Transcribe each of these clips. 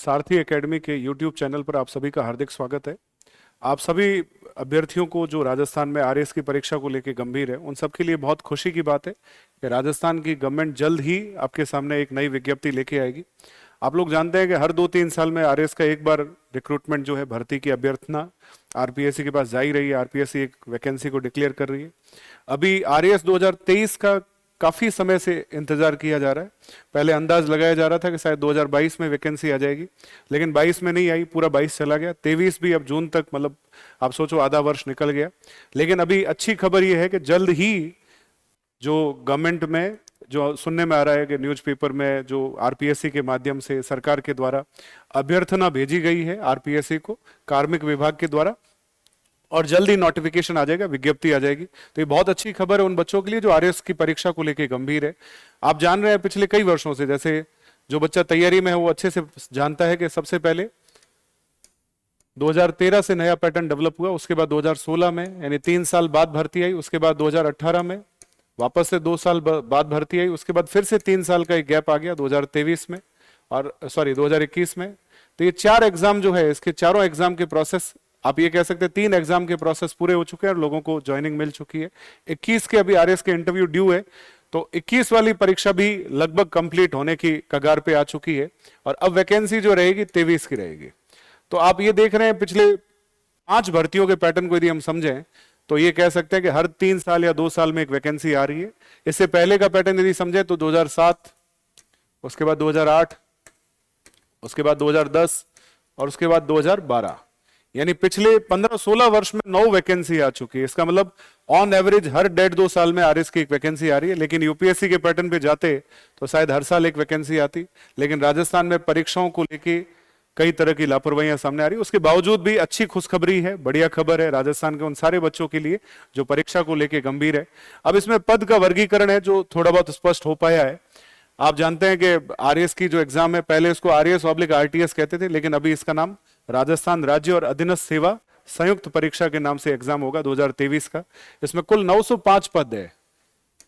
सारथी academy के YouTube channel पर आप सभी का हार्दिक स्वागत है। आप सभी अभ्यर्थियों को जो राजस्थान में आरएएस की परीक्षा को लेकर गंभीर है, उन सब के लिए बहुत खुशी की बात है कि राजस्थान की गवर्नमेंट जल्द ही आपके सामने एक नई विज्ञप्ति लेके आएगी। आप लोग जानते हैं कि हर 2-3 साल में आरएएस का एक बार रिक्रूटमेंट जो है, भर्ती की अभ्यर्थना आरपीएससी के पास जा ही रही है। आरपीएससी एक वैकेंसी को डिक्लेयर कर रही है। अभी आरएएस 2023 का काफी समय से इंतजार किया जा रहा है। पहले अंदाज लगाया जा रहा था कि शायद 2022 में वैकेंसी आ जाएगी, लेकिन 22 में नहीं आई, पूरा 22 चला गया। 23 भी अब जून तक, मतलब आप सोचो आधा वर्ष निकल गया। लेकिन अभी अच्छी खबर यह है कि जल्द ही जो गवर्नमेंट में जो सुनने में आ रहा है कि न्यूज़पेपर में जो आरपीएससी के माध्यम से सरकार के द्वारा अभ्यर्थना भेजी गई है आरपीएससी को कार्मिक विभाग के द्वारा, और जल्द ही नोटिफिकेशन आ जाएगा, विज्ञप्ति आ जाएगी। तो ये बहुत अच्छी खबर है उन बच्चों के लिए जो आरएएस की परीक्षा को लेकर गंभीर है। आप जान रहे हैं पिछले कई वर्षों से, जैसे जो बच्चा तैयारी में है वो अच्छे से जानता है कि सबसे पहले 2013 से नया पैटर्न डेवलप हुआ, उसके बाद 2016 में यानी 3 साल बाद भर्ती आई, उसके बाद 2018 में वापस से 2 साल बाद भर्ती आई, उसके बाद फिर से 3 साल का एक गैप आ गया 2023 में, और 2021 में। तो ये 4 एग्जाम जो है, इसके चारों एग्जाम के प्रोसेस, आप ये कह सकते हैं 3 एग्जाम के प्रोसेस पूरे हो चुके हैं और लोगों को ज्वाइनिंग मिल चुकी है। 21 के अभी आरएएस के इंटरव्यू ड्यू है, तो 21 वाली परीक्षा भी लगभग कंप्लीट होने की कगार पे आ चुकी है, और अब वैकेंसी जो रहेगी 23 की रहेगी। तो आप ये देख रहे हैं पिछले 5 भर्तियों के पैटर्न को यदि हम समझें तो ये कह सकते हैं कि हर 3 साल या 2 साल में एक वैकेंसी आ रही है। इससे पहले का पैटर्न यदि समझें तो 2007, उसके बाद 2008, उसके बाद 2010 और उसके बाद 2012, यानी पिछले 15-16 वर्ष में 9 वैकेंसी आ चुकी है। इसका मतलब ऑन एवरेज हर 1.5-2 साल में आरएएस की एक वैकेंसी आ रही है। लेकिन यूपीएससी के पैटर्न पे जाते तो शायद हर साल एक वैकेंसी आती, लेकिन राजस्थान में परीक्षाओं को लेके कई तरह की लापरवाहियां सामने आ रही है। उसके बावजूद भी अच्छी खुशखबरी है, बढ़िया खबर है राजस्थान के उन सारे बच्चों के लिए जो परीक्षा को लेके गंभीर है। अब इसमें पद का वर्गीकरण है जो थोड़ा बहुत स्पष्ट हो पाया है। आप जानते हैं कि आरएएस की जो एग्जाम है, पहले इसको आरएएस/आरटीएस कहते थे, लेकिन अभी इसका नाम राजस्थान राज्य और अधीनस्थ सेवा संयुक्त परीक्षा के नाम से एग्जाम होगा 2023 का। इसमें कुल 905 पद है।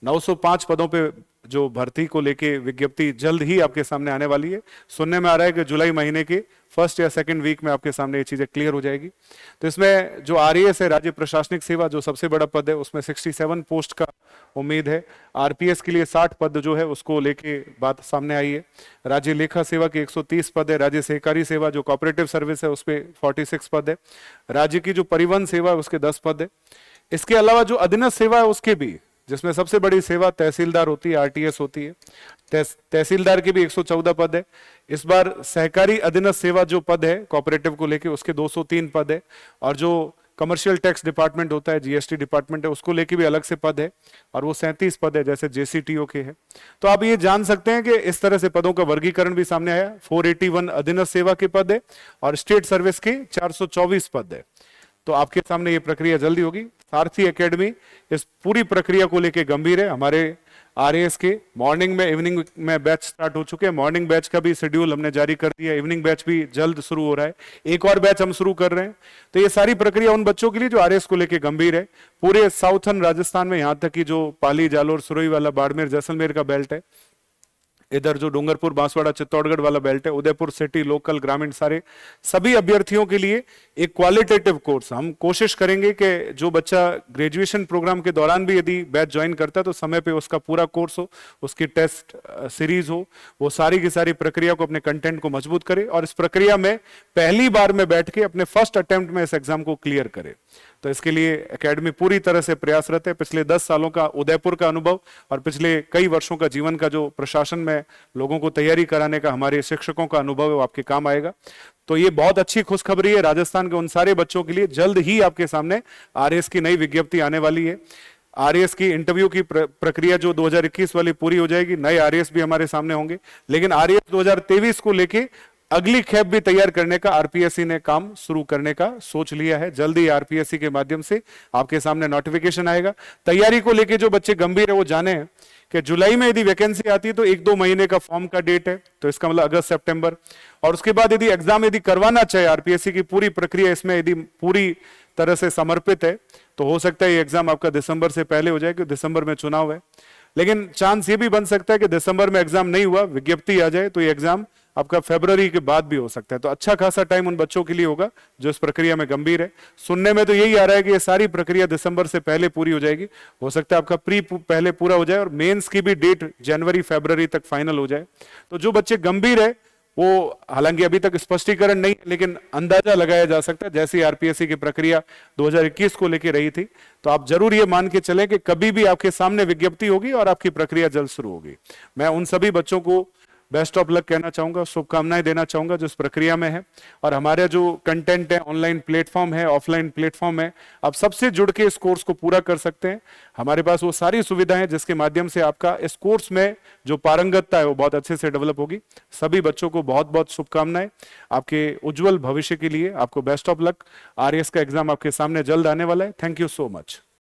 905 पदों पे जो भर्ती को लेके विज्ञप्ति जल्द ही आपके सामने आने वाली है। सुनने में आ रहा है कि जुलाई महीने के फर्स्ट या सेकंड वीक में आपके सामने ये चीजें क्लियर हो जाएगी। तो इसमें जो आरएएस है, राज्य प्रशासनिक सेवा, जो सबसे बड़ा पद है, उसमें 67 पोस्ट का उम्मीद है। आरपीएस के लिए 60 पद जो है उसको लेके बात सामने आई है। राज्य लेखा सेवा के 130 पद है। राज्य सहकारी सेवा जो कोऑपरेटिव सर्विस है उस पर 46 पद है। राज्य की जो परिवहन सेवा है उसके 10 पद है। इसके अलावा जो अधीनस्थ सेवा है उसके भी, जिसमें सबसे बड़ी सेवा तहसीलदार होती है, आरटीएस होती है, तहसीलदार के भी 114 पद है। इस बार सहकारी अधीनस्थ सेवा जो पद है कोऑपरेटिव को लेके उसके 203 पद है, और जो कमर्शियल टैक्स डिपार्टमेंट होता है, जीएसटी डिपार्टमेंट है, उसको लेके भी अलग से पद है, और वो 37 पद है जैसे जेसीटीओ के है। तो आप ये जान सकते हैं कि इस तरह से पदों का वर्गीकरण भी सामने आया। 481 अधीनस्थ सेवा के पद है और स्टेट सर्विस के 424 पद है। तो आपके सामने ये प्रक्रिया जल्दी होगी। सारथी एकेडमी इस पूरी प्रक्रिया को लेके गंभीर है। हमारे आरएएस के मॉर्निंग में, इवनिंग में बैच स्टार्ट हो चुके हैं। मॉर्निंग बैच का भी शेड्यूल हमने जारी कर दिया, इवनिंग बैच भी जल्द शुरू हो रहा है। एक और बैच हम शुरू कर रहे हैं। तो ये सारी प्रक्रिया उन बच्चों के लिए जो आरएएस को लेके गंभीर है। पूरे साउथर्न राजस्थान में, यहाँ तक कि जो पाली, जालोर, सुरई वाला, बाड़मेर, जैसलमेर का बेल्ट है, इधर जो डूंगरपुर, बांसवाड़ा, चित्तौड़गढ़ वाला बेल्ट है, उदयपुर सिटी, लोकल, ग्रामीण, सारे सभी अभ्यर्थियों के लिए एक क्वालिटेटिव कोर्स हम कोशिश करेंगे कि जो बच्चा ग्रेजुएशन प्रोग्राम के दौरान भी यदि बैच ज्वाइन करता है तो समय पे उसका पूरा कोर्स हो, उसकी टेस्ट सीरीज हो, वो सारी की सारी प्रक्रिया को, अपने कंटेंट को मजबूत करे, और इस प्रक्रिया में पहली बार में बैठ के अपने फर्स्ट अटेम्प्ट में इस एग्जाम को क्लियर करे। तो इसके लिए एकेडमी पूरी तरह से प्रयासरत है। पिछले 10 सालों का उदयपुर का अनुभव और पिछले कई वर्षों का जीवन का जो प्रशासन में लोगों को तैयारी कराने का हमारे शिक्षकों का अनुभव है वो आपके काम आएगा। तो ये बहुत अच्छी खुशखबरी है राजस्थान के उन सारे बच्चों के लिए। जल्द ही आपके सामने आरएएस की नई विज्ञप्ति आने वाली है। आरएएस की इंटरव्यू की प्रक्रिया जो 2021 वाली पूरी हो जाएगी, नए आरएएस भी हमारे सामने होंगे, लेकिन आरएएस 2023 को लेके अगली खेप भी तैयार करने का आरपीएससी ने काम शुरू करने का सोच लिया है। जल्दी आरपीएससी के माध्यम से आपके सामने नोटिफिकेशन आएगा। तैयारी को लेके जो बच्चे गंभीर है वो जाने कि जुलाई में यदि वैकेंसी आती है तो 1-2 महीने का फॉर्म का डेट है, तो इसका मतलब अगस्त सितंबर, और उसके बाद यदि एग्जाम यदि करवाना चाहे आरपीएससी की पूरी प्रक्रिया इसमें यदि पूरी तरह से समर्पित है तो हो सकता है ये एग्जाम आपका दिसंबर से पहले हो जाए, क्योंकि दिसंबर में चुनाव है। लेकिन चांस ये भी बन सकता है कि दिसंबर में एग्जाम नहीं हुआ, विज्ञप्ति आ जाए तो ये एग्जाम आपका फरवरी के बाद भी हो सकता है। तो अच्छा खासा टाइम उन बच्चों के लिए होगा जो इस प्रक्रिया में गंभीर है। सुनने में तो यही आ रहा है कि ये सारी प्रक्रिया दिसंबर से पहले पूरी हो जाएगी। हो सकता है आपका प्री पहले पूरा हो जाए और मेंस की भी डेट जनवरी फरवरी तक फाइनल हो जाए। तो जो बच्चे गंभीर है वो, हालांकि अभी तक स्पष्टीकरण नहीं है, लेकिन अंदाजा लगाया जा सकता है जैसी आरपीएससी की प्रक्रिया 2021 को लेकर रही थी। तो आप जरूर ये मान के चलें कि कभी भी आपके सामने विज्ञप्ति होगी और आपकी प्रक्रिया जल्द शुरू होगी। मैं उन सभी बच्चों को बेस्ट ऑफ लक कहना चाहूंगा, शुभकामनाएं देना चाहूंगा जो इस प्रक्रिया में है। और हमारे जो कंटेंट है, ऑनलाइन प्लेटफॉर्म है, ऑफलाइन प्लेटफॉर्म है, आप सबसे जुड़ के इस कोर्स को पूरा कर सकते हैं। हमारे पास वो सारी सुविधाएं हैं जिसके माध्यम से आपका इस कोर्स में जो पारंगतता है वो बहुत अच्छे से डेवलप होगी। सभी बच्चों को बहुत बहुत शुभकामनाएं आपके उज्जवल भविष्य के लिए। आपको बेस्ट ऑफ लक। आरएएस का एग्जाम आपके सामने जल्द आने वाला है। Thank you so much.